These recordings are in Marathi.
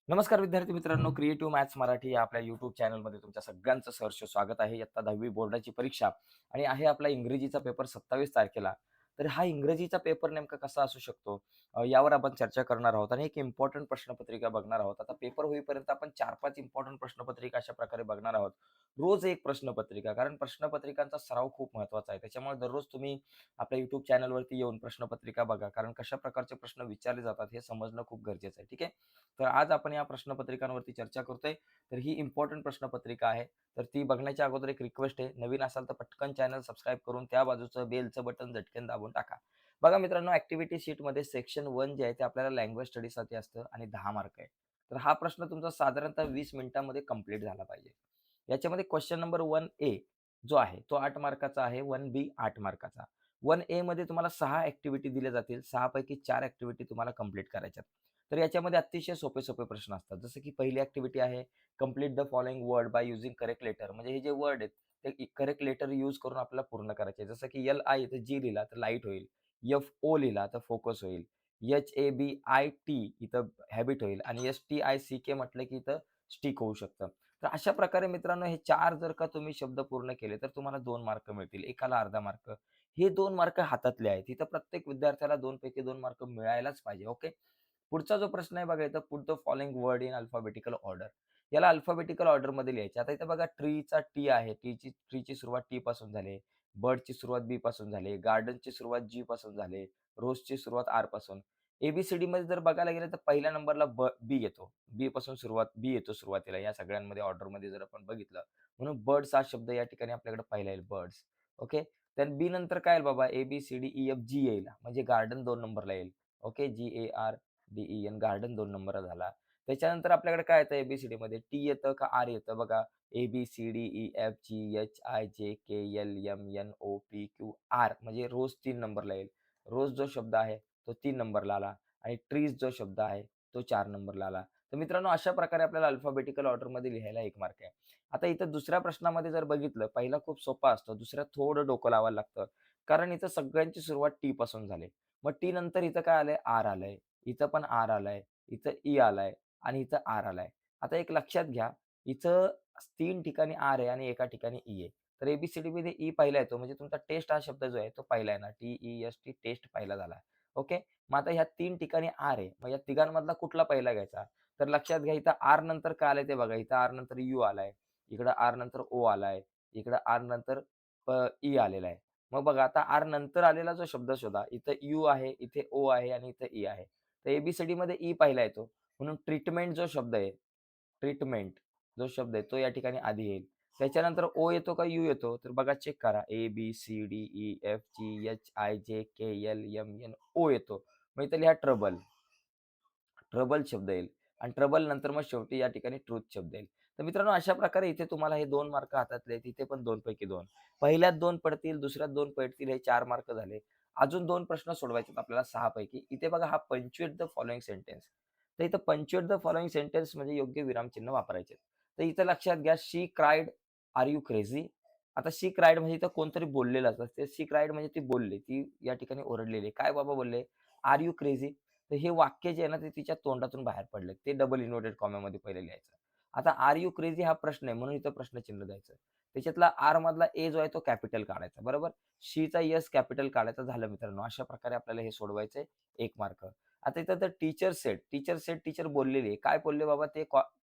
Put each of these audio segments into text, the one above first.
नमस्कार विद्यार्थी मित्रांनो, क्रिएटिव्ह मॅथ्स मराठी या आपल्या यूट्यूब चॅनलमध्ये तुमच्या सगळ्यांचं सहर्ष स्वागत आहे. इयत्ता 10वी बोर्डाची परीक्षा आणि आहे आपला इंग्रजीचा पेपर 27 तारखेला. तर हा इंग्रजीचा पेपर नेमका कसा असू शकतो यावर आपण चर्चा करणार आहोत आणि एक इम्पोर्टंट प्रश्नपत्रिका बघणार आहोत. आता पेपर होईपर्यंत आपण 4-5 इम्पोर्टंट प्रश्नपत्रिका अशा प्रकारे बघणार आहोत. रोज एक प्रश्नपत्रिका, कारण प्रश्नपत्रिकांचा सराव खूप महत्त्वाचा आहे. त्याच्यामुळे दररोज तुम्ही आपल्या यूट्यूब चॅनलवरती येऊन प्रश्नपत्रिका बघा, कारण कशा प्रकारचे प्रश्न विचारले जातात हे समजणं खूप गरजेचं आहे. ठीक आहे? तर आज आपण या प्रश्नपत्रिकांवरती चर्चा करतोय. तर ही इम्पोर्टंट प्रश्नपत्रिका आहे. तर ती बघण्याच्या अगोदर एक रिक्वेस्ट आहे. नवीन असाल तर पटकन चॅनल सबस्क्राईब करून त्या बाजूचं बेलचं बटन झटकन दाबून टाका. बघा मित्रांनो, ॲक्टिव्हिटी शीटमध्ये सेक्शन 1 जे आहे ते आपल्याला लँग्वेज स्टडीसाठी असतं आणि 10 मार्क आहे. तर हा प्रश्न तुमचा साधारणतः 20 मिनिटांमध्ये कंप्लीट झाला पाहिजे. याच्यामध्ये क्वेश्चन नंबर 1 ए जो आहे तो 8 मार्काचा आहे. 1 बी 8 मार्काचा. 1 ए मध्ये तुम्हाला 6 ॲक्टिव्हिटी दिल्या जातील. 6 पैकी 4 ॲक्टिव्हिटी तुम्हाला कंप्लीट करायच्यात. तर याच्यामध्ये अतिशय सोपे-सोपे प्रश्न असतात. जसं की पहिली ॲक्टिव्हिटी आहे, complete the following word by using correct letter. म्हणजे हे जे वर्ड आहेत, ते करेक्ट लेटर यूज करून आपल्याला पूर्ण करायचे आहे. जसं की एल-आय इथं जी लिहिला तर लाईट होईल. एफ-ओ लिहिला तर फोकस होईल. एच-ए-बी-आय-टी इथं हॅबिट होईल आणि एस-टी-आय-सी-के म्हटलं की इथं स्टिक होऊ शकतं. तर अशा प्रकारे मित्रांनो हे 4 जर का तुम्ही शब्द पूर्ण केले, तर तुम्हाला 2 मार्क मिळतील. एकाला अर्धा मार्क. हे 2 मार्क हातातले आहेत. इथं प्रत्येक विद्यार्थ्याला 2 पैकी 2 मार्क मिळायलाच पाहिजे. ओके. पुढचा जो प्रश्न आहे बघा, इथं put the following word in alphabetical order. याला अल्फाबेटिकल ऑर्डरमध्ये लिहायचे. आता इथं बघा ट्रीचा टी आहे. ट्रीची सुरुवात टी पासून झाली. बर्डची सुरुवात बी पासून झाली. गार्डनची सुरुवात जी पासून झाली. रोजची सुरुवात आर पासून. ए-बी-सी-डीमध्ये जर बघायला गेलं तर पहिल्या नंबरला बी येतो. बी येतो सुरुवातीला या सगळ्यांमध्ये ऑर्डरमध्ये जर आपण बघितलं. म्हणून बर्ड्स हा शब्द या ठिकाणी आपल्याकडे पहिला येईल बर्ड्स. ओके. तर बी नंतर काय येईल बाबा ए-बी-सी-डी-ई-एफ-जी येईल. म्हणजे गार्डन 2 नंबरला येईल. ओके. जी-ए-आर डी-ई-एन गार्डन 2 नंबरला झाला. त्याच्यानंतर आपल्याकडे काय येतं ए-बी-सी-डीमध्ये टी येतं का आर येतं बघा. ए-बी-सी-डी-ई-एफ-जी-एच-आय-जे-के-एल-एम-एन-ओ-पी-क्यू-आर म्हणजे रोज 3 नंबरला येईल. रोज जो शब्द आहे तो 3 नंबरला आला आणि ट्रीज जो शब्द आहे तो 4 नंबरला आला. तर मित्रांनो अशा प्रकारे आपल्याला अल्फाबेटिकल ऑर्डरमध्ये लिहायला 1 मार्क आहे. आता इथं दुसऱ्या प्रश्नामध्ये जर बघितलं, पहिला खूप सोपा असतो, दुसऱ्यात थोडं डोकं लावायला लागतं. कारण इथं सगळ्यांची सुरुवात टी पासून झाली. मग टी नंतर इथं काय आलंय? आर आलंय. इथं पण आर आलाय, इथं ई आलाय आणि इथं आर आलाय. आता एक लक्षात घ्या, इथं 3 ठिकाणी आर आहे आणि एका ठिकाणी ई आहे. तर ए-बी-सी-डीमध्ये ई पहिला येतो म्हणजे तुमचा टेस्ट हा शब्द जो आहे तो पहिला येणार. टी-ई-एस-टी टेस्ट पहिला झाला. ओके. मग आता ह्या 3 ठिकाणी आर आहे. मग या तिघांमधला कुठला पहिला घ्यायचा? तर लक्षात घ्या इथं आर नंतर काय आलंय ते बघा. इथं आर नंतर यू आलाय. इकडं आर नंतर ओ आलाय. इकडं आर नंतर ई आलेला आहे. मग बघा आता आर नंतर आलेला जो शब्द शोधा. इथं यू आहे, इथे ओ आहे आणि इथं ई आहे. तर ए-बी-सी-डीमध्ये ई पहिला येतो. म्हणून ट्रीटमेंट जो शब्द आहे, ट्रीटमेंट जो शब्द आहे तो या ठिकाणी आधी येईल. त्याच्यानंतर ओ येतो का यू येतो? तर बघा चेक करा. ए-बी-सी-डी-ई-एफ-जी-एच-आय-जे-के-एल-एम-एन-ओ येतो. मग इथं लिहा ट्रबल. ट्रबल शब्द येईल आणि ट्रबल नंतर मग शेवटी या ठिकाणी ट्रुथ शब्द येईल. तर मित्रांनो अशा प्रकारे इथे तुम्हाला हे 2 मार्क हातातले आहेत. इथे पण 2 पैकी 2. पहिल्यात 2 पडतील, दुसऱ्यात 2 पडतील. हे 4 मार्क झाले. अजून 2 प्रश्न सोडवायचे आहेत आपल्याला 6 पैकी. इथे बघा हा पंच्युएट द फॉलोइंग सेंटेन्स. तर इथं पंच्युएट द फॉलोइंग सेंटेन्स म्हणजे योग्य विरामचिन्ह वापरायचे. तर इथं लक्षात घ्या शी क्राईड, आर यू क्रेझी? आता शी क्राईड म्हणजे इथं कोणतरी बोललेलं असतं. ते शी क्राईड म्हणजे ती बोलली. ती या ठिकाणी ओरडलेली आहे. काय बाबा बोलले? Are you crazy? तर हे वाक्य जे आहे ना, ते तिच्या तोंडातून बाहेर पडले. ते डबल इन्व्हर्टेड कॉमामध्ये पहिले लिहायचं. आता आर यू क्रेझी हा प्रश्न आहे म्हणून इथं प्रश्नचिन्ह द्यायचं. त्याच्यातला आर मधला ए जो आहे तो कॅपिटल काढायचा. बरोबर? शीचा येस कॅपिटल काढायचा. झालं मित्रांनो. अशा प्रकारे आपल्याला हे सोडवायचंय 1 मार्क. आता इथं तर टीचर बोललेली आहे. काय बोलले बाबा ते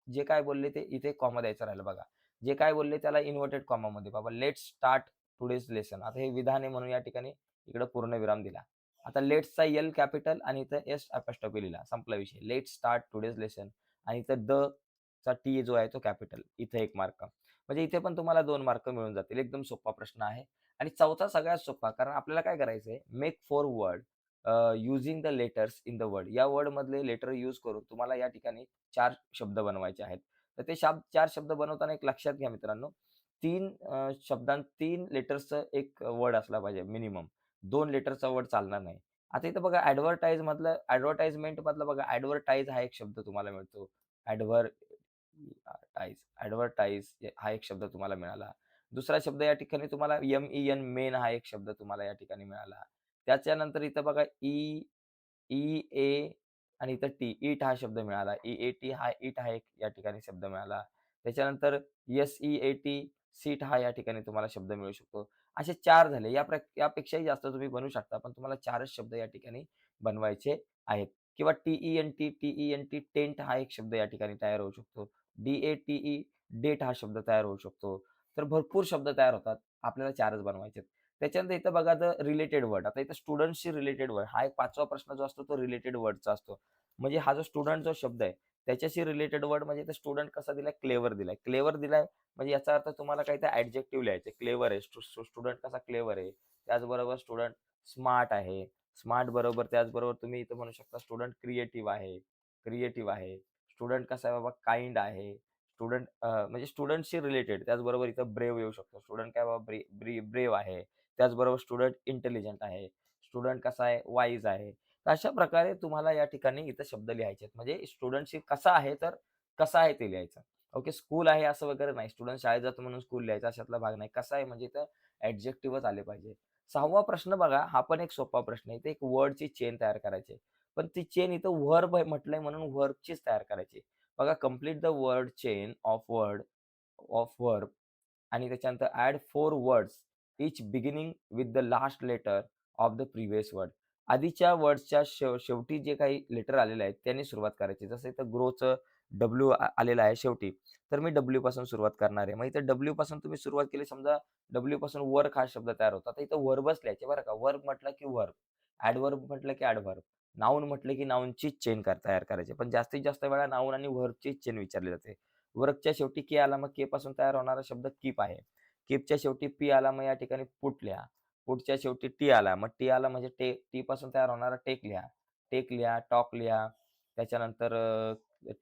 जे काय बोलले ते इथे कॉमा द्यायचा राहिला बघा. जे काय बोलले त्याला इन्व्हर्टेड कॉमामध्ये बाबा लेट्स स्टार्ट टुडेज लेसन. आता हे विधान आहे म्हणून या ठिकाणी इकडे पूर्णविराम दिला. आता लेट्सचा एल कॅपिटल आणि इथं एस अपोस्ट्रोफी लिहिला. संपला विषय. लेट्स स्टार्ट टुडेज लेसन आणि इथं द चा टी जो आहे तो कॅपिटल. इथे 1 मार्क. म्हणजे इथे पण तुम्हाला 2 मार्क मिळून जातील. एकदम सोपा प्रश्न आहे. आणि चौथा सगळ्यात सोपा कारण आपल्याला काय करायचंय make 4 word using the letters in the word. या वर्डमधले लेटर यूज करून तुम्हाला या ठिकाणी 4 शब्द बनवायचे आहेत. तर ते 4 शब्द बनवताना एक लक्षात घ्या मित्रांनो, 3 3 लेटर्सचं एक वर्ड असला पाहिजे मिनिमम. 2 लेटरचा वर्ड चालणार नाही. आता इथं बघा ॲडव्हर्टाइजमेंट मधलं बघा ॲडव्हर्टाइज हा एक शब्द तुम्हाला मिळतो. ॲडव्हर्टाइज हा एक शब्द तुम्हाला मिळाला. दुसरा शब्द या ठिकाणी तुम्हाला एम-ई-एन मेन हा एक शब्द तुम्हाला या ठिकाणी मिळाला. त्याच्यानंतर इथं बघा ई-ए आणि इथं टी, ईट हा शब्द मिळाला. ई-ए-टी हा ईट हा एक या ठिकाणी शब्द मिळाला. त्याच्यानंतर एस-ई-ए-टी, सीट हा या ठिकाणी तुम्हाला शब्द मिळू शकतो. असे 4 झाले. यापेक्षाही जास्त तुम्ही बनवू शकता. पण तुम्हाला 4च शब्द या ठिकाणी बनवायचे आहेत. किंवा टी-ई-एन-टी, टी-ई-एन-टी, टेंट हा एक शब्द या ठिकाणी तयार होऊ शकतो. डी-ए-टी-ई, डेट हा शब्द तयार होऊ शकतो. तर भरपूर शब्द तयार होतात. आपल्याला 4च बनवायचे आहेत. त्याच्यानंतर इथं बघा रिलेटेड वर्ड. आता इथं स्टुडंट्सशी रिलेटेड वर्ड हा एक 5वा प्रश्न जो असतो तो रिलेटेड वर्डचा असतो. म्हणजे हा जो स्टुडंट जो शब्द आहे, त्याच्याशी रिलेटेड वर्ड म्हणजे इथे स्टुडंट कसा दिलाय? क्लेव्हर दिलाय. क्लेव्हर दिलाय म्हणजे याचा अर्थ तुम्हाला काही ते ॲडजेक्टिव्ह लिहायचे. क्लेव्हर आहे. स्टुडंट कसा क्लेव्हर आहे. त्याचबरोबर स्टुडंट स्मार्ट आहे. स्मार्ट बरोबर त्याचबरोबर तुम्ही इथं म्हणू शकता स्टुडंट क्रिएटिव्ह आहे. क्रिएटिव्ह आहे. स्टुडंट कसा आहे बाबा? काइंड आहे. स्टुडंट म्हणजे स्टुडंटशी रिलेटेड. त्याचबरोबर इथं ब्रेव्ह येऊ शकतो. स्टुडंट काय बाबा? ब्रेव्ह आहे. त्याचबरोबर स्टुडंट इंटेलिजंट आहे. स्टुडंट कसा आहे? वाईज आहे. तर अशा प्रकारे तुम्हाला या ठिकाणी इथं शब्द लिहायचे आहेत. म्हणजे स्टुडंटशी कसा आहे, तर कसा आहे ते लिहायचं. ओके. स्कूल आहे असं वगैरे नाही. स्टुडंट शाळेत जातो म्हणून स्कूल लिहायचा अशातला भाग नाही. कसा आहे म्हणजे इथं ॲडजेक्टिव्हच आले पाहिजे. 6वा प्रश्न बघा, हा पण एक सोपा प्रश्न आहे. इथे एक वर्डची चेन तयार करायची आहे. पण ती चेन इथं व्हर्ब म्हटलंय म्हणून व्हर्बचीच तयार करायची. बघा complete the word chain of verb आणि त्याच्यानंतर add 4 words each beginning with the last letter of the previous word. आधीच्या वर्ड्सच्या शेवटी जे काही लेटर आलेले आहेत त्यांनी सुरुवात करायची. जसं इथं ग्रोचं डब्ल्यू आलेलं आहे शेवटी. तर मी डब्ल्यू पासून सुरुवात करणार आहे. मग इथं डब्ल्यू पासून तुम्ही सुरुवात केली समजा डब्ल्यू पासून वर्क हा शब्द तयार होता. तर इथं वर्बच लिहायचे बरं का. वर्ब म्हटलं की वर्ब, ॲडव्हर्ब म्हटलं की ॲडव्हर्ब, नाऊन म्हटलं की नाऊनचीच चेन तयार करायची. पण जास्तीत जास्त वेळा नाऊन आणि व्हर्बचीच चेन विचारली जाते. वर्कच्या शेवटी के आला मग के पासून तयार होणारा शब्द कीप आहे. कीपच्या शेवटी पी आला मग या ठिकाणी पुट लिहा. पुटच्या शेवटी टी आला मग टी आला म्हणजे टी पासून तयार होणारा टेक लिहा. टेक लिहा, टॉक लिहा. त्याच्यानंतर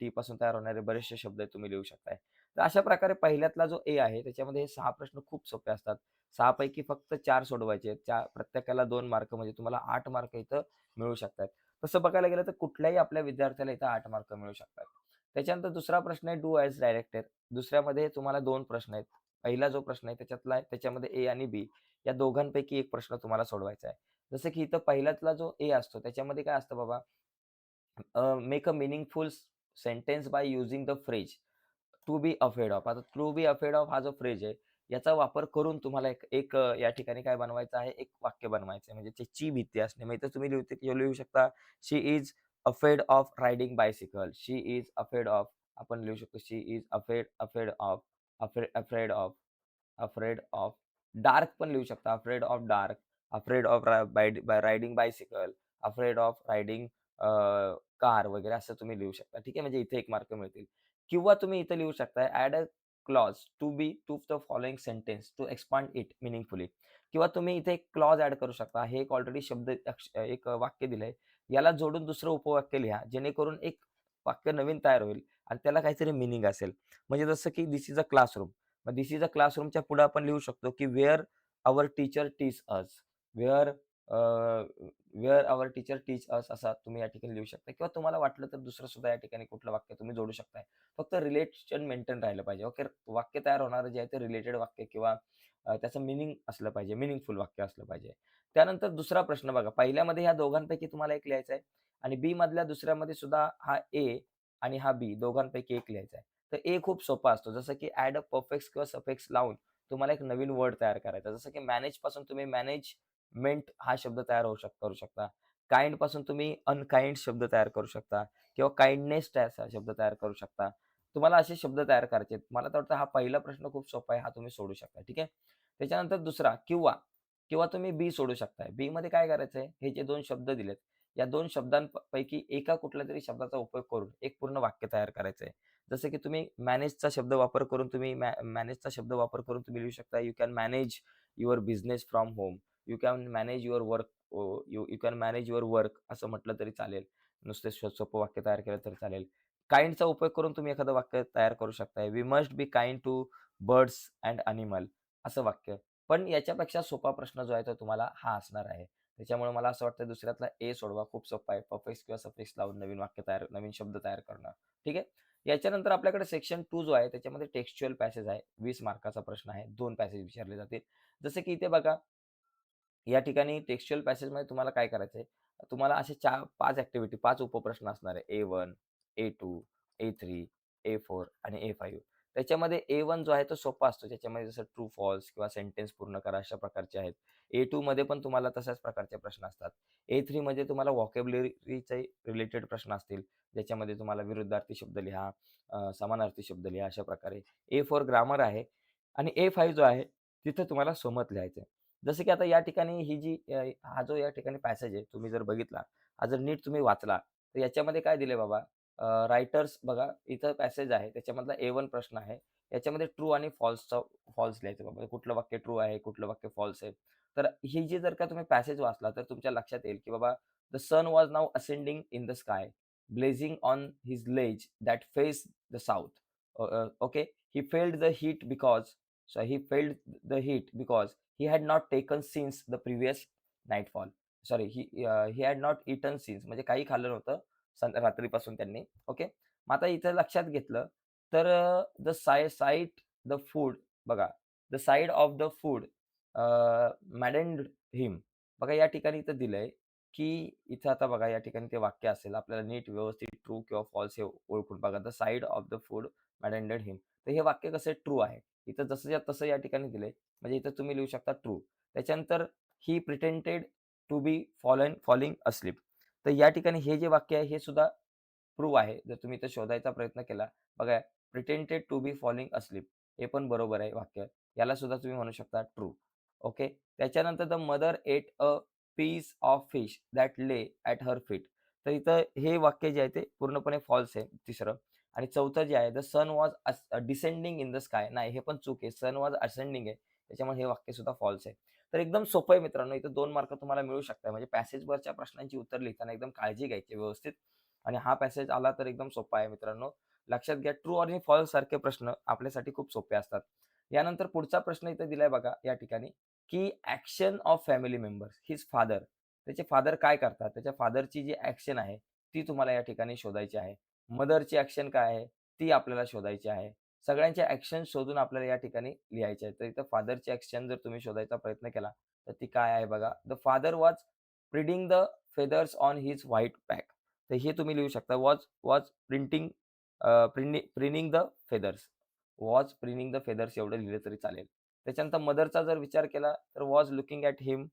टी पासून तयार होणारे बरेचसे शब्द तुम्ही लिहू शकताय. तर अशा प्रकारे पहिल्यातला जो ए आहे त्याच्यामध्ये हे 6 प्रश्न खूप सोपे असतात. 6 पैकी फक्त 4 सोडवायचे आहेत. प्रत्येकाला 2 मार्क म्हणजे तुम्हाला 8 मार्क इथं मिळू शकतात. तसं बघायला गेलं तर कुठल्याही आपल्या विद्यार्थ्याला इथं 8 मार्क मिळू शकतात. त्याच्यानंतर दुसरा प्रश्न आहे डू ॲज डायरेक्टेड. दुसऱ्यामध्ये तुम्हाला 2 प्रश्न आहेत. पहिला जो प्रश्न आहे त्याच्यामध्ये ए आणि बी या दोघांपैकी एक प्रश्न तुम्हाला सोडवायचा आहे. जसं की इथं पहिल्यातला जो ए असतो त्याच्यामध्ये काय असतं बाबा make a meaningful sentence by using the phrase to be afraid of. आता टू बी अफ्रेड ऑफ हा जो फ्रेज आहे, याचा वापर करून तुम्हाला एक एक या ठिकाणी काय बनवायचं आहे, एक वाक्य बनवायचं आहे. म्हणजे त्याची भीती असणे. मग इथं तुम्ही लिहू शकता, she is afraid of riding bicycle. She is afraid of आपण लिहू शकतो, she is afraid of afraid of afraid of dark पण लिहू शकता. Afraid of dark, afraid of riding bicycle, afraid of riding car वगैरे असं तुम्ही लिहू शकता. ठीक आहे. म्हणजे इथे 1 मार्क मिळतील. किंवा तुम्ही इथे लिहू शकता add a clause to the following sentence to expand it meaningfully. किंवा तुम्ही इथे एक क्लॉज ॲड करू शकता. हे एक ऑलरेडी एक वाक्य दिलंय. याला जोडून दुसरं उपवाक्य लिहा. जेणेकरून एक वाक्य नवीन तयार होईल आणि त्याला काहीतरी मीनिंग असेल. म्हणजे जसं की धिस इज अ क्लासरूम. मग धिस इज अ क्लासरूमच्या पुढे आपण लिहू शकतो, की where our teacher teach us. Where where our teacher teach us असा तुम्ही या ठिकाणी लिहू शकता किंवा तुम्हाला वाटलं तर दुसरं सुद्धा या ठिकाणी कुठलं वाक्य तुम्ही जोडू शकताय. फक्त रिलेशन मेंटेन राहिलं पाहिजे. ओके. वाक्य तयार होणारं जे आहे ते रिलेटेड वाक्य किंवा त्याचं मीनिंग असलं पाहिजे. मीनिंगफुल वाक्य असलं पाहिजे. त्यानंतर दुसरा प्रश्न बघा. पहिल्यामध्ये ह्या दोघांपैकी तुम्हाला एक लिहायचा आहे आणि बी मधल्या दुसऱ्यामध्ये सुद्धा हा ए आणि हा बी दोघांपैकी एक लिहायचा आहे. तर ए खूप सोपा असतो. जसं की ॲड अ पफिक्स किंवा सफिक्स लावून तुम्हाला एक नवीन वर्ड तयार करायचा. जसं की मॅनेज पासून तुम्ही मॅनेजमेंट हा शब्द तयार करू शकता. काइंड पासून तुम्ही अनकाइंड शब्द तयार करू शकता किंवा काइंडनेस असा शब्द तयार करू शकता. तुम्हाला असे शब्द तयार करायचे आहेत. मला तर वाटतं हा पहिला प्रश्न खूप सोपा आहे. हा तुम्ही सोडू शकता. ठीक आहे. त्याच्यानंतर दुसरा किंवा किंवा तुम्ही बी सोडू शकताय. बी मध्ये काय करायचंय? हे जे 2 शब्द दिलेत, या 2 शब्दांपैकी एका कुठल्यातरी शब्दाचा उपयोग करून एक पूर्ण वाक्य तयार करायचंय. जसं की तुम्ही मॅनेजचा शब्द वापर करून तुम्ही मॅनेजचा शब्द वापर करून तुम्ही लिहू शकता, you can manage your business from home. You can manage your work you you can manage your work असं म्हटलं तरी चालेल. नुसते सोपं वाक्य तयार केलं तरी चालेल. काइंडचा उपयोग करून तुम्ही एखादं वाक्य तयार करू शकताय. We must be kind to birds and animal असं वाक्य. पण याच्यापेक्षा सोपा प्रश्न जो आहे तो तुम्हाला हा असणार आहे. त्याच्यामुळे मला असं वाटतं दुसऱ्यातला ए सोडवा. खूप सोपा आहे. पफिक्स किंवा सफिक्स लावून नवीन शब्द तयार करणं. ठीक आहे. याच्यानंतर आपल्याकडे सेक्शन 2 जो आहे त्याच्यामध्ये टेक्स्च्युअल पॅसेज आहे. 20 मार्काचा प्रश्न आहे. 2 पॅसेज विचारले जातील. जसं की इथे बघा या ठिकाणी टेक्स्च्युअल पॅसेजमध्ये तुम्हाला काय करायचंय, तुम्हाला असे 5 ॲक्टिव्हिटी 5 उपप्रश्न असणार आहे. A1, A2, A3, A4 आणि A5. त्याच्यामध्ये A1 जो आहे तो सोपा असतो. त्याच्यामध्ये जसं ट्रू, फॉल्स किंवा सेंटेन्स पूर्ण करा अशा प्रकारचे आहेत. A2 मध्ये पण तुम्हाला तशाच प्रकारचे प्रश्न असतात. A3 मध्ये तुम्हाला व्हॉकॅब्युलरीचे रिलेटेड प्रश्न असतील. ज्याच्यामध्ये तुम्हाला विरुद्धार्थी शब्द लिहा, समानार्थी शब्द लिहा अशा प्रकारे. A4 ग्रामर आहे आणि A5 जो आहे तिथं तुम्हाला समत लिहायचं आहे. जसं की आता या ठिकाणी ही जी हा जो या ठिकाणी पॅसेज आहे, तुम्ही जर बघितला, हा जर नीट तुम्ही वाचला, तर याच्यामध्ये काय दिलंय बाबा, रायटर्स बघा इथं पॅसेज आहे, त्याच्यामधला A1 प्रश्न आहे. याच्यामध्ये ट्रू आणि फॉल्स लिहायचं बाबा. कुठलं वाक्य ट्रू आहे, कुठलं वाक्य फॉल्स आहे. तर ही जी जर का तुम्ही पॅसेज वाचला, तर तुमच्या लक्षात येईल, की बाबा the sun was now ascending in the sky, blazing on his ledge that face the south. Okay. He felt the heat because he felt the heat because he had not taken since the previous nightfall. Sorry, he had not eaten since म्हणजे काही खाल्लं नव्हतं रात्रीपासून त्यांनी. ओके. मग आता इथं लक्षात घेतलं तर द साइट द फूड बघा, the side of the food maddened him. बघा या ठिकाणी इथं दिलंय, की इथं आता बघा या ठिकाणी ते वाक्य असेल. आपल्याला नीट व्यवस्थित ट्रू किंवा फॉल्स हे ओळखून बघा. The side of the food maddened him. तर हे वाक्य कसं ट्रू आहे. इथं जसंच्या तसं या ठिकाणी दिलंय. म्हणजे इथं तुम्ही लिहू शकता ट्रू. त्याच्यानंतर he pretended to be falling asleep. तर या ठिकाणी हे जे वाक्य आहे हे सुद्धा प्रूव्ह आहे. जर तुम्ही इथं शोधायचा प्रयत्न केला, बघा pretended to be falling asleep हे पण बरोबर आहे वाक्य. याला सुद्धा तुम्ही म्हणू शकता ट्रू. ओके. त्याच्यानंतर the mother ate a piece of fish that lay at her feet. तर इथं हे वाक्य जे आहे ते पूर्णपणे फॉल्स आहे तिसरं. आणि चौथं जे आहे the sun was descending in the sky. नाही, हे पण चूक आहे. सन वॉज असेंडिंग आहे. त्याच्यामुळे हे वाक्य सुद्धा फॉल्स आहे. तर एकदम सोपं आहे मित्रांनो. इथं 2 मार्क तुम्हाला मिळू शकतात. म्हणजे पॅसेजवरच्या प्रश्नांची उत्तर लिहिताना एकदम काळजी घ्यायची व्यवस्थित. आणि हा पॅसेज आला तर एकदम सोपा आहे मित्रांनो. लक्षात घ्या, ट्रू आणि फॉल्स सारखे प्रश्न आपल्यासाठी खूप सोपे असतात. यानंतर पुढचा प्रश्न इथे दिलाय बघा या ठिकाणी, की action of family members, his father. त्याचे फादर काय करतात? त्याच्या फादरची जी ॲक्शन आहे, ती तुम्हाला या ठिकाणी शोधायची आहे. मदरची ॲक्शन काय आहे? ती आपल्याला शोधायची आहे. सगळ्यांच्या ॲक्शन शोधून आपल्याला या ठिकाणी लिहायचे आहेत. तर इथं फादरची ॲक्शन जर तुम्ही शोधायचा प्रयत्न केला, तर ती काय आहे बघा. The father was preening the feathers on his white pack. तर हे तुम्ही लिहू शकता. Was was printing preening the feathers. Was preening the feathers एवढं लिहिलं तरी चालेल. त्याच्यानंतर मदरचा जर विचार केला, तर वॉज लुकिंग ॲट हिम.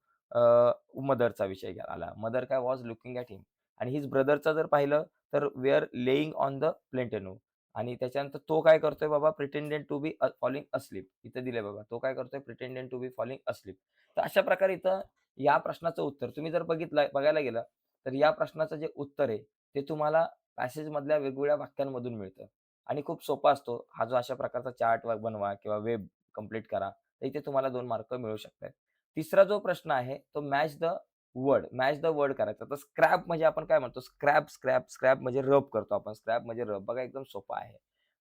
मदरचा विषय आला. मदर काय वॉज लुकिंग ॲट हिम. आणि हिज ब्रदरचा जर पाहिलं, तर were lying on the plantain. आणि त्याच्यानंतर तो काय करतोय बाबा, pretended to be falling asleep. इथं दिलंय बघा. तो काय करतोय, pretended to be falling asleep. तर अशा प्रकारे इथं या प्रश्नाचं उत्तर तुम्ही जर बघायला गेलं, तर या प्रश्नाचं जे उत्तर आहे, ते तुम्हाला पॅसेजमधल्या वेगवेगळ्या वाक्यांमधून मिळतं. आणि खूप सोपा असतो. हा जो अशा प्रकारचा चार्ट बनवा किंवा वेब कंप्लीट करा. तर इथे तुम्हाला 2 मार्क मिळू शकतात. तिसरा जो प्रश्न आहे, तो मॅच द वर्ड करायचा. तर स्क्रॅप म्हणजे आपण काय म्हणतो, स्क्रॅप म्हणजे रब करतो आपण. स्क्रॅप म्हणजे रब. बघा एकदम सोपा आहे.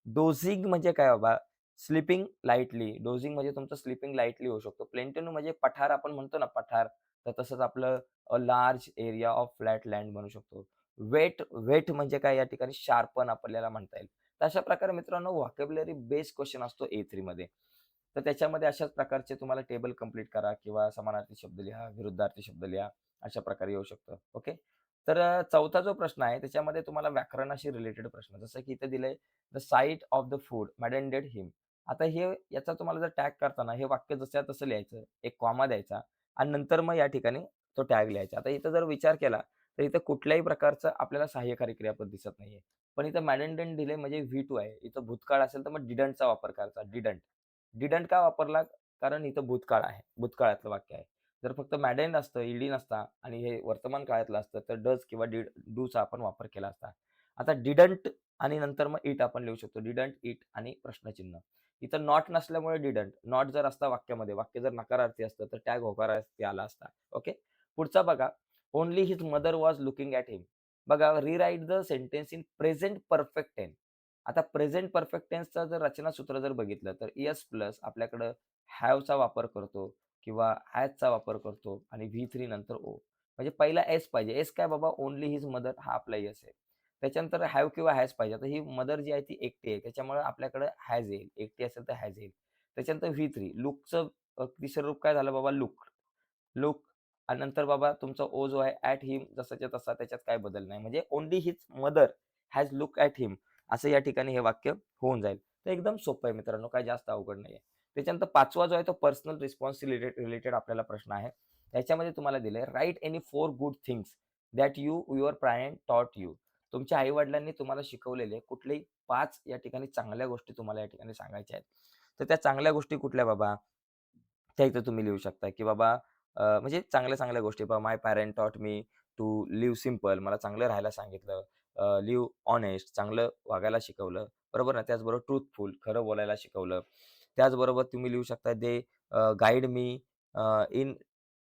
डोजिंग म्हणजे काय बाबा, स्लीपिंग लाईटली. डोजिंग म्हणजे तुमचं स्लीपिंग लाईटली होऊ शकतो. प्लेंटेनो म्हणजे पठार आपण म्हणतो ना पठार. तर तसंच आपलं large area of flat land म्हणू शकतो. वेट म्हणजे काय या ठिकाणी शार्पन आपल्याला म्हणता येईल. तर अशा प्रकारे मित्रांनो व्हॉकॅब्युलरी बेस्ड क्वेश्चन असतो A3 मध्ये. तर त्याच्यामध्ये अशाच प्रकारचे तुम्हाला टेबल कंप्लीट करा किंवा समानार्थी शब्द लिहा, विरुद्धार्थी शब्द लिहा. अशा प्रकारे येऊ शकतं. ओके. तर चौथा जो प्रश्न आहे त्याच्यामध्ये तुम्हाला व्याकरणाशी रिलेटेड प्रश्न जसं की इथे दिलंय the sight of the food maddened him. आता हे याचा तुम्हाला जर टॅग करताना हे वाक्य जसं तसं लिहायचं. एक कॉमा द्यायचा आणि नंतर मग या ठिकाणी तो टॅग लिहायचा. आता इथं जर विचार केला तर इथं कुठल्याही प्रकारचं आपल्याला सहाय्यकारी क्रियापद दिसत नाहीये. पण इथं मॅडेंडेड दिले म्हणजे V2 आहे. इथं भूतकाळ असेल तर मग डिडंटचा वापर करायचा. डिडंट. डिडंट का वापरला? कारण इथं भूतकाळ आहे. भूतकाळातलं वाक्य आहे. जर फक्त मॅडेंड असतं, ईडी नसता आणि हे वर्तमान काळातलं असतं, तर डज किंवा डूचा आपण वापर केला असता. आता डिडंट आणि नंतर मग इट आपण लिहू शकतो. डिडंट, इट आणि प्रश्नचिन्ह. इथं नॉट नसल्यामुळे डिडंट. नॉट जर असता वाक्यामध्ये, वाक्य जर नकारार्थी असतं, तर टॅग होकारार्थी आला असता. ओके. पुढचा बघा. Only his mother was looking at him. बघा, rewrite the sentence in present perfect tense. आता प्रेझेंट परफेक्ट टेन्सचं जर रचनासूत्र जर बघितलं, तर एस प्लस आपल्याकडं हॅवचा वापर करतो किंवा हॅजचा वापर करतो आणि V3 नंतर ओ. म्हणजे पहिला एस पाहिजे. एस काय बाबा, ओन्ली हिज मदर हा आपला एस आहे. त्याच्यानंतर हॅव किंवा हॅज पाहिजे. आता ही मदर जी आहे ती एकटी आहे. त्याच्यामुळे आपल्याकडे हॅज येईल. एकटी असेल तर हॅज येईल. त्याच्यानंतर V3 लुकचं तिसरं रूप काय झालं बाबा, लुक. लुक आणि नंतर बाबा तुमचा ओ जो आहे ॲट हिम जसाच्या तसा त्याच्यात काही बदल नाही. म्हणजे only his mother has look at him असं या ठिकाणी हे वाक्य होऊन जाईल. तर एकदम सोपं आहे मित्रांनो, काही जास्त अवघड नाहीये. त्याच्यानंतर 5वा जो आहे तो पर्सनल रिस्पॉन्स रिलेटेड आपल्याला प्रश्न आहे. त्याच्यामध्ये तुम्हाला दिलंय right any 4 good things that your parent टॉट यू. तुमच्या आई-वडिलांनी तुम्हाला शिकवलेले कुठलेही 5 या ठिकाणी चांगल्या गोष्टी तुम्हाला या ठिकाणी सांगायच्या आहेत. तर त्या चांगल्या गोष्टी कुठल्या बाबा? त्या इथं तुम्ही लिहू शकता, की बाबा म्हणजे चांगल्या-चांगल्या गोष्टी बाबा माय parent taught me to leave simple. मला चांगलं राहायला सांगितलं. लिव्ह ऑनेस्ट चांगलं वागायला शिकवलं. बरोबर ना? त्याचबरोबर ट्रुथफुल खरं बोलायला शिकवलं. त्याचबरोबर तुम्ही लिहू शकता they guide me in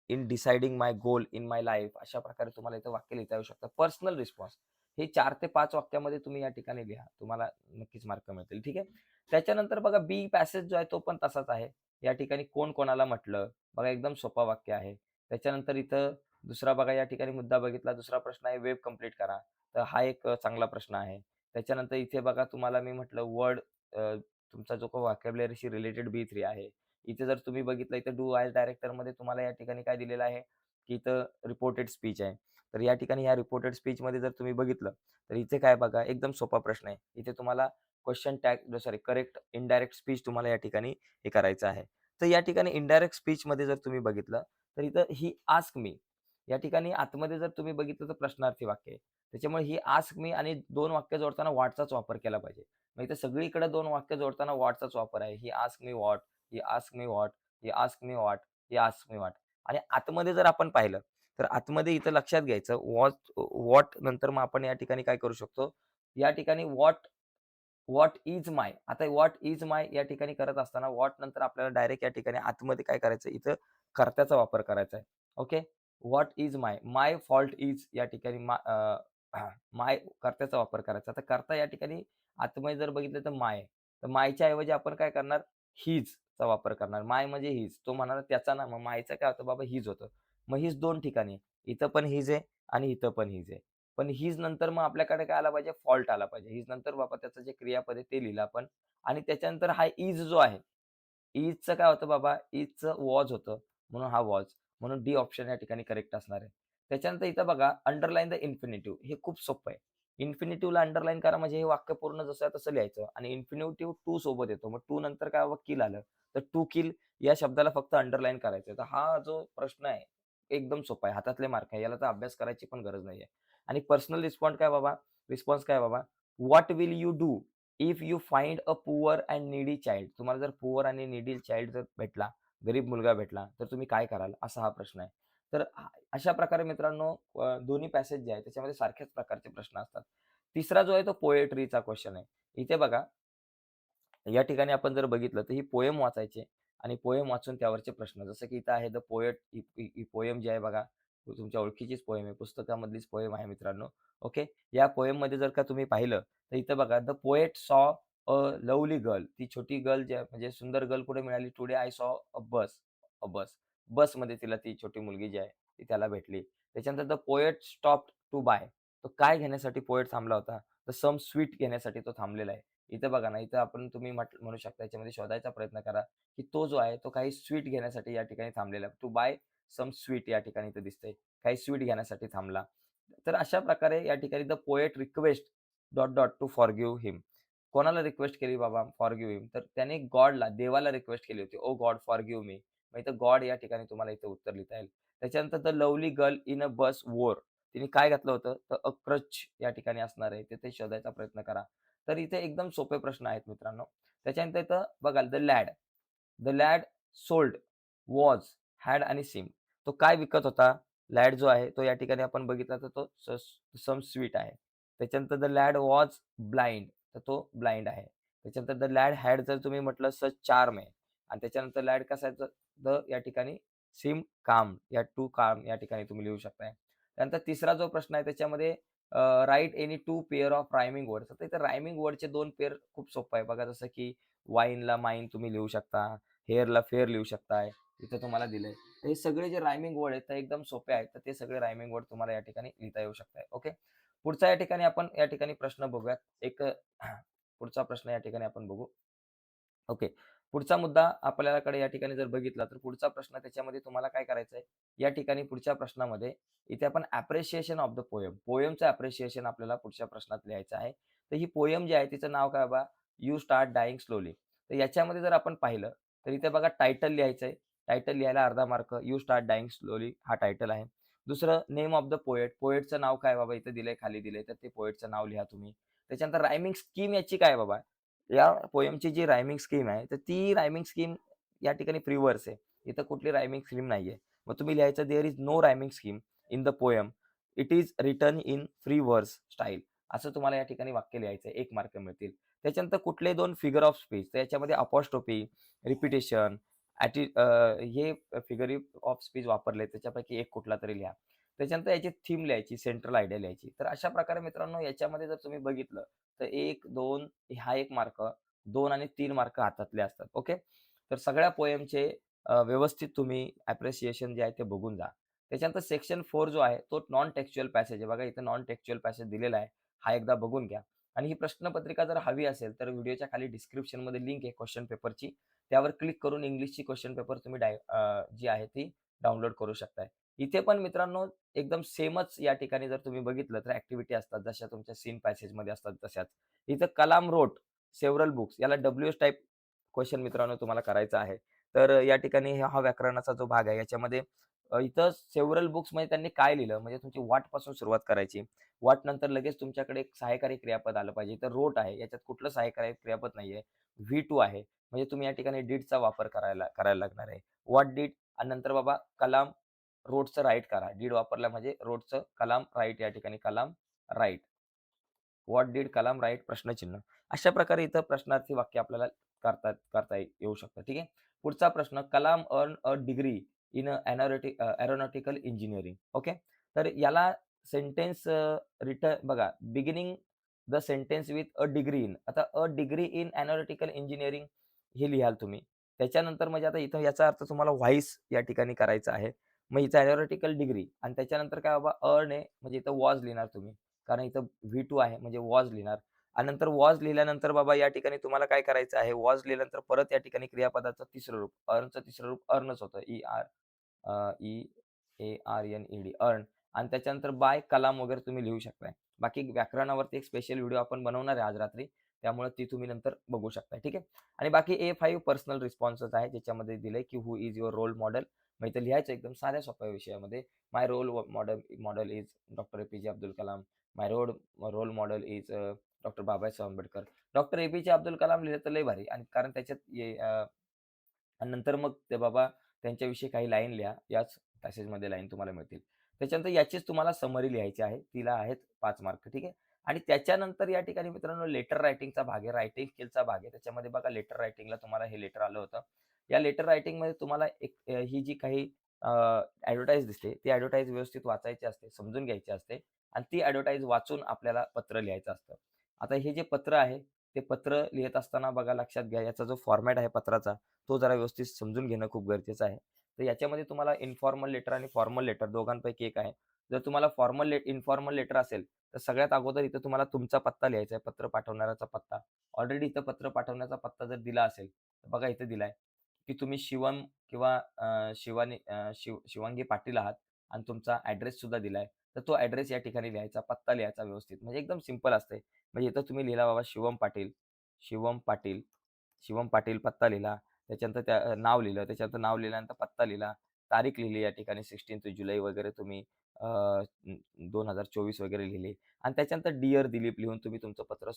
in deciding my goal in my life. अशा प्रकारे तुम्हाला इथं वाक्य लिहिता येऊ शकतात. पर्सनल रिस्पॉन्स हे 4 ते 5 वाक्यामध्ये तुम्ही या ठिकाणी लिहा. तुम्हाला नक्कीच मार्क मिळतील. ठीक आहे. त्याच्यानंतर बघा बी पॅसेज जो आहे तो पण तसाच आहे. या ठिकाणी कोण कोणाला म्हटलं? बघा एकदम सोपा वाक्य आहे. त्याच्यानंतर इथं दुसरा बघा या ठिकाणी मुद्दा बघितला. दुसरा प्रश्न आहे वेब कंप्लीट करा. तर हा एक चांगला प्रश्न आहे. त्याच्यानंतर इथे बघा तुम्हाला मी म्हटलं वर्ड तुमचा जो काही व्होकॅब्युलरीशी रिलेटेड बी3 आहे. इथे जर तुम्ही बघितलं इथे डू ॲज डायरेक्टरमध्ये तुम्हाला या ठिकाणी काय दिलेलं आहे, की इथं रिपोर्टेड स्पीच आहे. तर या ठिकाणी ह्या रिपोर्टेड स्पीचमध्ये जर तुम्ही बघितलं, तर इथे काय बघा एकदम सोपा प्रश्न आहे. इथे तुम्हाला question tag sorry correct indirect speech तुम्हाला या ठिकाणी हे करायचं आहे. तर या ठिकाणी इनडायरेक्ट स्पीचमध्ये जर तुम्ही बघितलं, तर इथं ही आस्क मी या ठिकाणी आतमध्ये जर तुम्ही बघितलं तर प्रश्नार्थी वाक्य आहे. त्याच्यामुळे ही आस्क मी आणि 2 वाक्य जोडताना व्हॉटचाच वापर केला पाहिजे. मग इथे सगळीकडे 2 वाक्य जोडताना व्हॉटचाच वापर आहे. He ask me what, he ask me what, he ask me what, he ask me what आणि आतमध्ये जर आपण पाहिलं, तर आतमध्ये इथं लक्षात घ्यायचं व्हॉट नंतर मग आपण या ठिकाणी काय करू शकतो, या ठिकाणी व्हॉट व्हॉट इज माय आता व्हॉट इज माय या ठिकाणी करत असताना व्हॉट नंतर आपल्याला डायरेक्ट या ठिकाणी आतमध्ये काय करायचं इथं कर्त्याचा वापर करायचा आहे. Okay. What is my my fault is या ठिकाणी माय कर्त्याचा वापर करायचा. तर कर्ता या ठिकाणी आतमध्ये जर बघितलं तर माय. तर मायच्या ऐवजी आपण काय करणार चा वापर करणार. माय म्हणजे हीज. तो म्हणाला त्याचा ना मग मायचं काय होतं बाबा हीज होतं. मग हीज 2 ठिकाणी आहे. इथं पण हीज आहे आणि इथं पण हीज आहे. पण हीज नंतर मग आपल्याकडे काय आला पाहिजे फॉल्ट आला पाहिजे. हीज नंतर बाबा त्याचं जे क्रियापद आहे ते लिहिलं आपण आणि त्याच्यानंतर हा इज जो आहे, इजचं काय होतं बाबा इजचं वॉज होतं म्हणून हा वॉज. म्हणून डी ऑप्शन या ठिकाणी करेक्ट असणार आहे. त्याच्यानंतर इथं बघा अंडरलाईन द इन्फिनिटिव्ह हे खूप सोपं आहे. इन्फिनिटिव्हला अंडरलाईन करा म्हणजे हे वाक्य पूर्ण जसं आहे तसं लिहायचं आणि इन्फिनिटिव्ह टू सोबत येतो. मग टू नंतर काय बाबा किल आलं. तर टू किल या शब्दाला फक्त अंडरलाईन करायचं. तर हा जो प्रश्न आहे एकदम सोपा आहे. हातातले मार्क आहे. याला तर अभ्यास करायची पण गरज नाहीये. आणि पर्सनल रिस्पॉन्स काय बाबा? What will you do if you find a poor and needy child? तुम्हाला जर पुअर आणि नीडी चाइल्ड जर भेटला, गरीब मुलगा भेटला, तर तुम्ही काय कराल? असा हा प्रश्न आहे. तर अशा प्रकारे मित्रांनो दोन्ही पॅसेज जे आहेत त्याच्यामध्ये सारख्याच प्रकारचे प्रश्न असतात. तिसरा जो आहे तो पोएट्रीचा क्वेश्चन आहे. इथे बघा या ठिकाणी आपण जर बघितलं तर ही पोएम वाचायची आणि पोएम वाचून त्यावरचे प्रश्न जसं की इथं आहे द पोएट ही पोएम जी आहे बघा तुमच्या ओळखीचीच पोएम आहे पुस्तकामधलीच पोएम आहे मित्रांनो. ओके. या पोएम मध्ये जर का तुम्ही पाहिलं तर इथं बघा the poet saw a lovely girl ती छोटी गर्ल जी आहे म्हणजे सुंदर गर्ल कुठे मिळाली टुडे आय सॉ अ बस बसमध्ये तिला ती छोटी मुलगी जी आहे ती त्याला भेटली. त्याच्यानंतर the poet stopped to buy तो काय घेण्यासाठी पोएट थांबला होता तर सम स्वीट घेण्यासाठी तो थांबलेला आहे. इथं बघा ना, इथं आपण तुम्ही म्हणू शकता याच्यामध्ये शोधायचा प्रयत्न करा, की तो जो आहे तो काही स्वीट घेण्यासाठी या ठिकाणी थांबलेला आहे. टू बाय सम स्वीट या ठिकाणी इथं दिसतंय. काही स्वीट घेण्यासाठी थांबला. तर अशा प्रकारे या ठिकाणी the poet request to forgive him. कोणाला रिक्वेस्ट केली बाबा फॉरगिव्ह हिम? तर त्याने देवाला रिक्वेस्ट केली होती. ओह गॉड फॉरगिव्ह मी. मग इथं गॉड या ठिकाणी तुम्हाला इथं उत्तर लिहिता येईल. त्याच्यानंतर द लव्हली गर्ल इन अ बस वोर. तिने काय घातलं होतं? तर अ क्रच या ठिकाणी असणार आहे. ते शोधायचा प्रयत्न करा. तर इथे एकदम सोपे प्रश्न आहेत मित्रांनो. त्याच्यानंतर इथं बघाल the lad sold, was, had आणि सीम. तो काय विकत होता? लॅड जो आहे तो या ठिकाणी आपण बघितला तर तो सम स्वीट आहे. त्याच्यानंतर द लॅड वॉज ब्लाइंड तर तो ब्लाइंड आहे. त्याच्यानंतर द लॅड हॅड जर तुम्ही म्हटलं सच चार्म आहे आणि त्याच्यानंतर लॅड कसा आहे द या ठिकाणी सीम काम या टू काम या ठिकाणी तुम्ही लिहू शकताय. त्यानंतर तिसरा जो प्रश्न आहे त्याच्यामध्ये right any two pair of rhyming words. आता इथे रायमिंग वर्डचे 2 पेअर खूप सोपं आहे. बघा जसं की वाईनला माईन तुम्ही लिहू शकता. हेअरला फेअर लिहू शकताय. इथं तुम्हाला दिलंय. तर हे सगळे जे रायमिंग वर्ड आहेत ते एकदम सोपे आहेत. तर ते सगळे रायमिंग वर्ड तुम्हाला या ठिकाणी लिहिता येऊ शकतात. ओके. पुढचा या ठिकाणी आपण या ठिकाणी प्रश्न बघूयात. एक पुढचा प्रश्न या ठिकाणी आपण बघू. ओके. पुढचा मुद्दा आपल्याकडे या ठिकाणी जर बघितला, तर पुढचा प्रश्न त्याच्यामध्ये तुम्हाला काय करायचं आहे, या ठिकाणी पुढच्या प्रश्नामध्ये इथे आपण ॲप्रिशिएशन ऑफ द पोएम. पोएमचं ॲप्रिशिएशन आपल्याला पुढच्या प्रश्नात लिहायचं आहे. तर ही पोएम जी आहे तिचं नाव काय बाबा? You start dying slowly. तर याच्यामध्ये जर आपण पाहिलं, तर इथे बघा टायटल लिहायचं आहे. टायटल लिहायला अर्धा mark. You start dying slowly हा टायटल आहे. दुसरं नेम ऑफ द पोएट. पोएटचं नाव काय बाबा? इथे दिलंय, खाली दिलंय. तर ते पोएटचं नाव लिहा तुम्ही. त्याच्यानंतर रायमिंग स्कीम याची काय बाबा? या पोएमची जी रायमिंग स्कीम आहे, तर ती रायमिंग स्कीम या ठिकाणी फ्री व्हर्स आहे. इथं कुठली रायमिंग स्कीम नाहीये. मग तुम्ही लिहायचं there is no rhyming scheme in the poem. It is written in free verse style. असं तुम्हाला या ठिकाणी वाक्य लिहायचं 1 मार्क मिळतील. त्याच्यानंतर कुठले 2 फिगर ऑफ स्पीच तर याच्यामध्ये अपोस्ट्रोफी, रिपिटिशन, हे फिगर ऑफ स्पीच वापरले त्याच्यापैकी एक कुठलातरी लिहा. त्याच्यानंतर याची थीम लिहायची, सेंट्रल आयडिया लिहायची. तर अशा प्रकारे मित्रांनो याच्यामध्ये जर तुम्ही बघितलं तर 1, 2 हा 1 मार्क, 2 आणि 3 मार्क हातातले असतात. ओके. तर सगळ्या पोएमचे व्यवस्थित तुम्ही ॲप्रिशिएशन जे आहे ते बघून जा. त्याच्यानंतर सेक्शन 4 जो आहे तो नॉन टेक्स्चुअल पॅसेज आहे. बघा इथे नॉन टेक्स्चुअल पॅसेज दिलेला आहे. हा एकदा बघून घ्या. आणि ही प्रश्नपत्रिका जर हवी असेल तर व्हिडिओच्या खाली डिस्क्रिप्शनमध्ये लिंक आहे क्वेश्चन पेपरची. त्यावर क्लिक करून इंग्लिशची क्वेश्चन पेपर तुम्ही जी आहे ती डाउनलोड करू शकताय. इथे पण मित्रांनो एकदम सेमच या ठिकाणी जर तुम्ही बघितलं तर ॲक्टिव्हिटी असतात जशा तुमच्या सीन पॅसेजमध्ये असतात तशाच. इथं कलाम रोट सेव्हरल बुक्स याला डब्ल्यूएच टाइप क्वेशन मित्रांनो तुम्हाला करायचा आहे. तर या ठिकाणी हा व्याकरणाचा जो भाग आहे याच्यामध्ये इथं सेव्हरल बुक्स म्हणजे त्यांनी काय लिहिलं म्हणजे तुमची व्हाटपासून सुरुवात करायची. व्हाट नंतर लगेच तुमच्याकडे एक सहाय्यकारी क्रियापद आलं पाहिजे. तर रोट आहे याच्यात कुठलं सहाय्यकारी क्रियापद नाहीये. व्ही टू आहे. म्हणजे तुम्ही या ठिकाणी डिडचा वापर करायला करायला लागणार आहे. व्हॉट डिड आणि नंतर बाबा कलाम रोडचं राईट करा. डिड वापरला म्हणजे रोडचं कलाम राईट या ठिकाणी Kalam write. What did Kalam write? प्रश्नचिन्ह. अशा प्रकारे इथं प्रश्नार्थी वाक्य आपल्याला करता येऊ शकतं. ठीक आहे. पुढचा प्रश्न Kalam earn a degree in aeronautical engineering. Okay. तर याला सेंटेन्स बघा beginning the sentence with a degree in. आता a degree in aeronautical engineering हे लिहाल तुम्ही. त्याच्यानंतर म्हणजे आता इथं याचा अर्थ तुम्हाला व्हॉईस या ठिकाणी करायचा आहे. मग इथं एरोनॉटिकल डिग्री आणि त्याच्यानंतर काय बाबा अर्न आहे म्हणजे इथं वॉज लिहिणार तुम्ही. कारण इथं V2 आहे म्हणजे वॉज लिहिणार आणि नंतर वॉज लिहिल्यानंतर बाबा या ठिकाणी तुम्हाला काय करायचं आहे, वॉज लिहिल्यानंतर परत या ठिकाणी क्रियापदाचं तिसरं रूप, अर्नचं तिसरं रूप अर्नच होतं. E-A-R-N-E-D अर्न आणि त्याच्यानंतर बाय कलाम वगैरे तुम्ही लिहू शकताय. बाकी व्याकरणावरती एक स्पेशल व्हिडिओ आपण बनवणार आहे आज रात्री. त्यामुळे ती तुम्ही नंतर बघू शकता. ठीक आहे. आणि बाकी A5 पर्सनल रिस्पॉन्सच आहे, ज्याच्यामध्ये दिलंय की who is your role model. मग इथं लिहायचं एकदम साध्या सोप्या विषयामध्ये. My role model model is doctor APJ Abdul Kalam. My role model is doctor Babasaheb Ambedkar. Doctor APJ Abdul Kalam लिहिलं तर लय भारी आणि कारण त्याच्यात आणि नंतर मग ते बाबा त्यांच्याविषयी काही लाईन लिहा. याच पॅसेजमध्ये लाईन तुम्हाला मिळतील. त्याच्यानंतर याचीच तुम्हाला समरी लिहायची आहे. तिला आहेत 5 मार्क. ठीक आहे. आणि त्याच्यानंतर या ठिकाणी मित्रांनो लेटर रायटिंगचा भाग आहे. रायटिंग स्किलचा भाग आहे. त्याच्यामध्ये बघा लेटर रायटिंगला तुम्हाला हे लेटर आलं होतं. या लेटर रायटिंगमध्ये तुम्हाला ही जी काही दिसते, ती ॲडव्हर्टाइज व्यवस्थित वाचायची असते, समजून घ्यायची असते आणि ती ॲडव्हर्टाइज वाचून आपल्याला पत्र लिहायचं असतं. आता हे जे पत्र आहे, ते पत्र लिहित असताना बघा लक्षात घ्या, याचा जो फॉर्मॅट आहे पत्राचा, तो जरा व्यवस्थित समजून घेणं खूप गरजेचं आहे. तर याच्यामध्ये तुम्हाला इन्फॉर्मल लेटर आणि फॉर्मल लेटर दोघांपैकी एक आहे. जर तुम्हाला इन्फॉर्मल लेटर असेल, तर सगळ्यात अगोदर इथं तुम्हाला तुमचा पत्ता लिहायचा आहे, पत्र पाठवणाऱ्याचा पत्ता. ऑलरेडी इथं पत्र पाठवण्याचा पत्ता जर दिला असेल, तर बघा इथे दिलाय, की तुम्ही शिवम किंवा शिवांगी पाटील आहात आणि तुमचा ॲड्रेस सुद्धा दिलाय. तर तो ॲड्रेस या ठिकाणी लिहायचा, पत्ता लिहायचा व्यवस्थित. म्हणजे एकदम सिंपल असतंय. म्हणजे इथं तुम्ही लिहिला बाबा शिवम पाटील, शिवम पाटील, शिवम पाटील पत्ता लिहिला. त्याच्यानंतर नाव लिहिलं. त्याच्यानंतर नाव लिहिल्यानंतर पत्ता लिहिला. तारीख लिहिली या ठिकाणी 16 जुलै वगैरे तुम्ही 2024 वगैरे लिहिली आणि त्याच्यानंतर डिअर दिलीप लिहून तुम्ही तुमचं पत्राला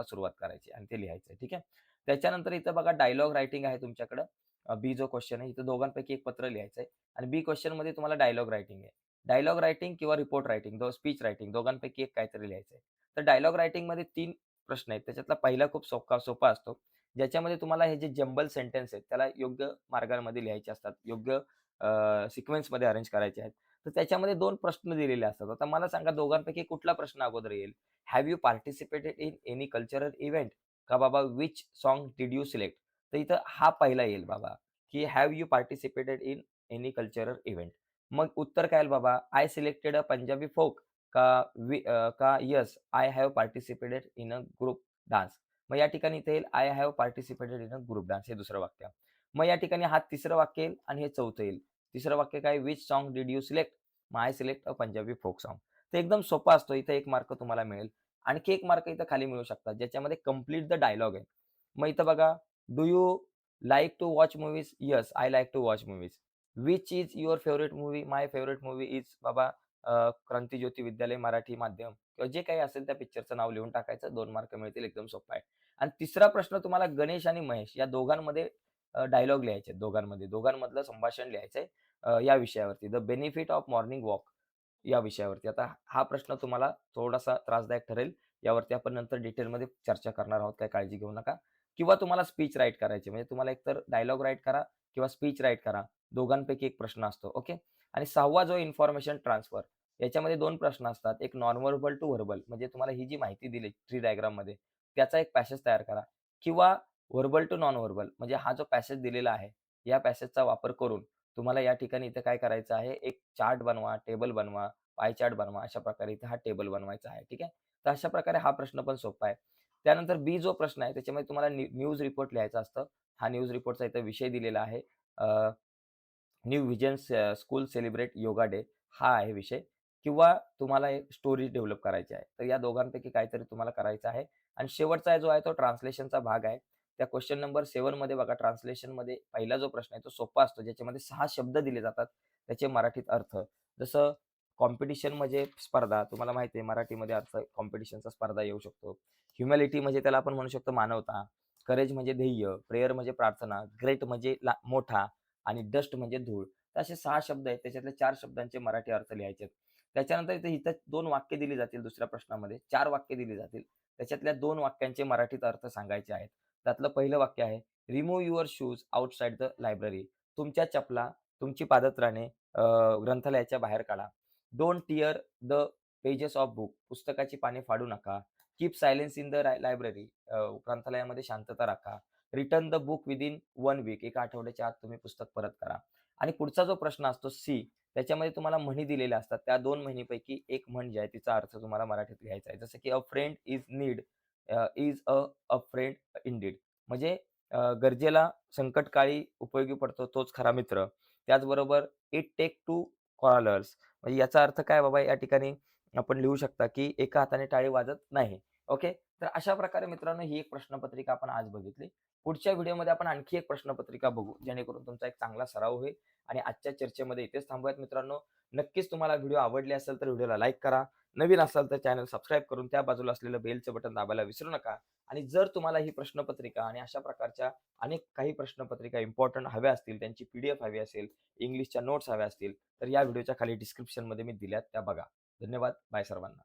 सुरुवात करायची आणि ते लिहायचं. ठीक आहे. त्याच्यानंतर इथं बघा डायलॉग रायटिंग आहे तुमच्याकडं. बी जो क्वेश्चन आहे, इथं दोघांपैकी एक पत्र लिहायचं आहे आणि बी क्वेश्चनमध्ये तुम्हाला डायलॉग रायटिंग आहे. डायलॉग रायटिंग किंवा रिपोर्ट रायटिंग, स्पीच रायटिंग दोघांपैकी एक काहीतरी लिहायचं आहे. तर डायलॉग रायटिंगमध्ये 3 प्रश्न आहेत. त्याच्यातला पहिला खूप सोपा असतो. ज्याच्यामध्ये तुम्हाला हे जे जंबल सेंटेन्स आहेत, त्याला योग्य मार्गामध्ये लिहायचे असतात. योग्य सिक्वेन्समध्ये अरेंज करायचे आहेत. तर त्याच्यामध्ये 2 प्रश्न दिलेले असतात. आता मला सांगा दोघांपैकी कुठला प्रश्न अगोदर येईल? Have you participated in any cultural event? का बाबा which song did you select? तर इथं हा पहिला येईल बाबा, की have you participated in any cultural event? मग उत्तर काय येईल बाबा? I selected a Punjabi folk का yes I have participated in a group dance. मग या ठिकाणी इथे येईल I have participated in a group dance हे दुसरं वाक्य. मग या ठिकाणी हा तिसरं वाक्य येईल आणि हे चौथं येईल. तिसरं वाक्य काय which song did you select? मग I select a Punjabi folk song. तर एकदम सोपा असतो. इथे 1 मार्क तुम्हाला मिळेल. आणखी 1 मार्क इथं खाली मिळू शकतात, ज्याच्यामध्ये कंप्लीट द डायलॉग आहे. मग इथं बघा, do you like to watch movies? Yes, I like to watch movies. Which is your favourite movie? My favourite movie is बाबा क्रांतिज्योती विद्यालय मराठी माध्यम किंवा जे काही असेल त्या पिक्चरचं नाव लिहून टाकायचं. 2 मार्क मिळतील. एकदम सोपं आहे. आणि तिसरा प्रश्न तुम्हाला गणेश आणि महेश या दोघांमध्ये डायलॉग लिहायचे आहेत दोघांमध्ये. दोघांमधलं संभाषण लिहायचंय या विषयावरती. The benefit of morning walk या विषयावरती. आता हा प्रश्न तुम्हाला थोडासा त्रासदायक ठरेल. यावरती आपण नंतर डिटेलमध्ये चर्चा करणार आहोत. काही काळजी घेऊ नका. किंवा तुम्हाला स्पीच राईट करायची म्हणजे तुम्हाला एकतर डायलॉग राईट करा किंवा स्पीच राईट करा. दोघांपैकी एक प्रश्न असतो. ओके. आणि 6वा जो इन्फॉर्मेशन ट्रान्सफर याच्यामध्ये 2 प्रश्न असतात. एक नॉन व्हर्बल टू व्हर्बल म्हणजे तुम्हाला ही जी माहिती दिली ट्री डायग्राममध्ये त्याचा एक पॅसेज तयार करा किंवा व्हर्बल टू नॉन व्हर्बल म्हणजे हा जो पॅसेज दिलेला आहे, या पॅसेजचा वापर करून तुम्हाला या ठिकाणी इथे काय करायचं आहे, एक चार्ट बनवा, टेबल बनवा, पाय चार्ट बनवा. अशा प्रकारे इथे हा टेबल बनवायचा आहे. ठीक आहे. तर अशा प्रकारे हा प्रश्न पण सोपा आहे. त्यानंतर बी जो प्रश्न आहे त्याच्यामध्ये तुम्हाला न्यूज रिपोर्ट लिहायचा असतं. हा न्यूज रिपोर्टचा इथे विषय दिलेला आहे. New vision school celebrate yoga day हा आहे विषय किंवा तुम्हाला एक स्टोरी डेव्हलप करायची आहे. तर या दोघांपैकी काहीतरी तुम्हाला करायचं आहे. आणि शेवटचा जो आहे तो ट्रान्सलेशनचा भाग आहे. त्या क्वेशन नंबर 7 मध्ये बघा ट्रान्सलेशनमध्ये पहिला जो प्रश्न आहे तो सोपा असतो. ज्याच्यामध्ये 6 शब्द दिले जातात. त्याचे मराठीत अर्थ. जसं कॉम्पिटिशन म्हणजे स्पर्धा. तुम्हाला माहिती आहे मराठीमध्ये अर्थ कॉम्पिटिशनचा स्पर्धा येऊ शकतो. ह्युमॅलिटी म्हणजे त्याला आपण म्हणू शकतो मानवता. करेज म्हणजे ध्येय. प्रेयर म्हणजे प्रार्थना. ग्रेट म्हणजे मोठा. आणि डस्ट म्हणजे धूळ. तर असे 6 शब्द आहेत. त्याच्यातले 4 शब्दांचे मराठी अर्थ लिहायचे आहेत. त्याच्यानंतर इथं 2 वाक्य दिली जातील दुसऱ्या प्रश्नामध्ये. 4 वाक्य दिली जातील. त्याच्यातल्या 2 वाक्यांचे मराठीत अर्थ सांगायचे आहेत. त्यातलं पहिलं वाक्य आहे, remove your shoes outside the library. तुमच्या चपला, तुमची पादत्राणे ग्रंथालयाच्या बाहेर काढा. Don't tear the pages of book. पुस्तकाची पाने फाडू नका. Keep silence in the library. ग्रंथालयामध्ये शांतता राखा. Return the book within 1 week. एका आठवड्याच्या आत तुम्ही पुस्तक परत करा. आणि पुढचा जो प्रश्न असतो सी, त्याच्यामध्ये तुम्हाला म्हणी दिलेल्या असतात. त्या 2 म्हणीपैकी एक म्हण जी आहे तिचा अर्थ तुम्हाला मराठीत लिहायचा आहे. जसं की अ friend is need is a friend Indeed. म्हणजे गरजेला संकटकाळी उपयोगी पडतो तोच खरा मित्र. त्याचबरोबर इट टेक टू कॉलर्स म्हणजे याचा अर्थ काय बाबा या ठिकाणी आपण लिहू शकता, की एका हाताने टाळी वाजत नाही. ओके. तर अशा प्रकारे मित्रांनो ही एक प्रश्नपत्रिका आपण आज बघितली. पुढच्या व्हिडिओमध्ये आपण आणखी एक प्रश्नपत्रिका बघू, जेणेकरून तुमचा एक चांगला सराव होईल आणि आजच्या चर्चेमध्ये इथेच थांबूयात मित्रांनो. नक्कीच तुम्हाला व्हिडिओ आवडले असेल तर व्हिडिओला लाईक करा. नवीन असाल तर चॅनल सबस्क्राईब करून त्या बाजूला असलेलं बेलचं बटन दाबायला विसरू नका. आणि जर तुम्हाला ही प्रश्नपत्रिका आणि अशा प्रकारच्या अनेक काही प्रश्नपत्रिका इम्पोर्टंट हव्या असतील, त्यांची पी-डी-एफ हवी असेल, इंग्लिशच्या नोट्स हव्या असतील, तर या व्हिडिओच्या खाली डिस्क्रिप्शनमध्ये मी दिल्यात त्या बघा. धन्यवाद. बाय सर्वांना.